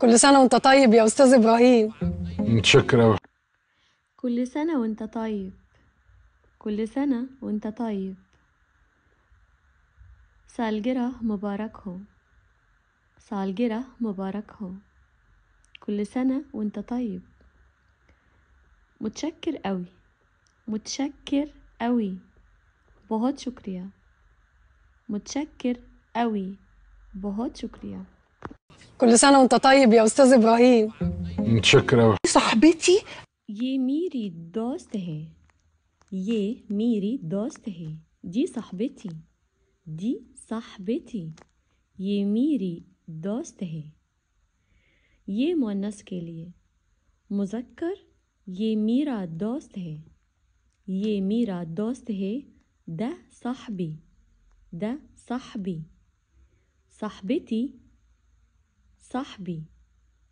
كل سنة وانت طيب يا أستاذ إبراهيم. متشكر أوي. كل سنة وانت طيب. كل سنة وانت طيب. سالگرہ مبارک ہو. سالگرہ مبارک ہو. كل سنة وانت طيب. متشكر أوي. متشكر أوي. बहुत शुक्रिया. متشكر أوي. बहुत शुक्रिया. كل سنة وانت طيب يا أستاذ إبراهيم. متشكر أوي. صاحبتي ये मेरी दोस्त है. ये मेरी दोस्त है. دي صاحبتي. دي صاحبتي. ये मेरी दोस्त है. ये मुअन्नस के लिए. मुज़क्कर ये मेरा दोस्त है. ये मेरा दोस्त है. ده صاحبي. ده صاحبي. صاحبتي. صاحبي.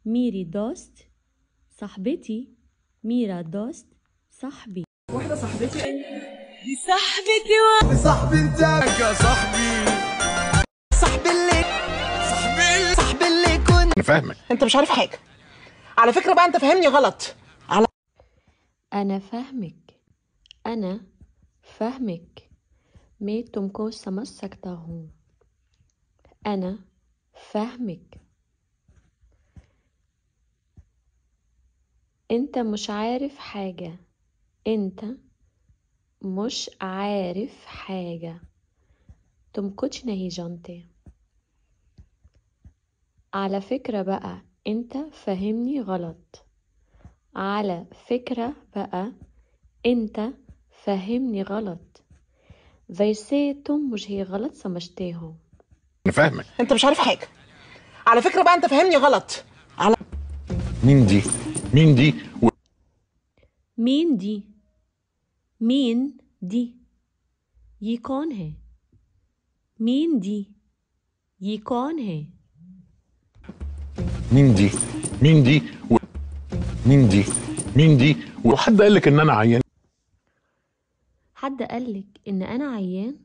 मेरी दोस्त. صاحبتي. मेरा दोस्त. صاحبي. واحدة صاحبتي دي صاحبتي صاحبي انت يا صاحبي. صاحبي اللي كنت أنا فاهمك. انت مش عارف حاجة. على فكرة بقى انت فاهمني غلط. أنا فاهمك. أنا فاهمك. मैं तुमको समझ सकता हूँ. أنا فاهمك. أنت مش عارف حاجة. أنت مش عارف حاجة. तुम कुछ नहीं जानते. على فكرة بقى أنت فاهمني غلط. على فكرة بقى أنت فاهمني غلط. वैसे तुम मुझे गलत समझते हो. أنا فاهمك. انت مش عارف حاجة. على فكرة بقى انت فاهمني غلط. مين دي؟ مين دي؟ مين دي؟ مين دي؟ ये कौन है? مين دي؟ ये कौन है? مين دي؟ مين دي؟ مين دي؟ مين دي؟ وحد قال لك إن أنا عيان؟ حد قالك إن أنا عيان؟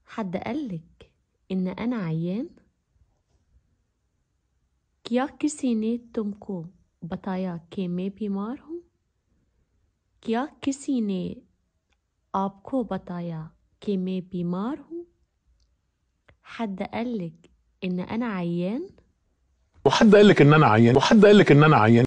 حد قالك إن أنا عيان؟ क्या किसी ने तुमको बताया कि मैं बीमार हूँ? क्या किसी ने आपको बताया कि मैं बीमार हूँ? حد قالك إن أنا عيان؟ وحد قال لك إن أنا عيان؟ وحد قال لك إن أنا عيان؟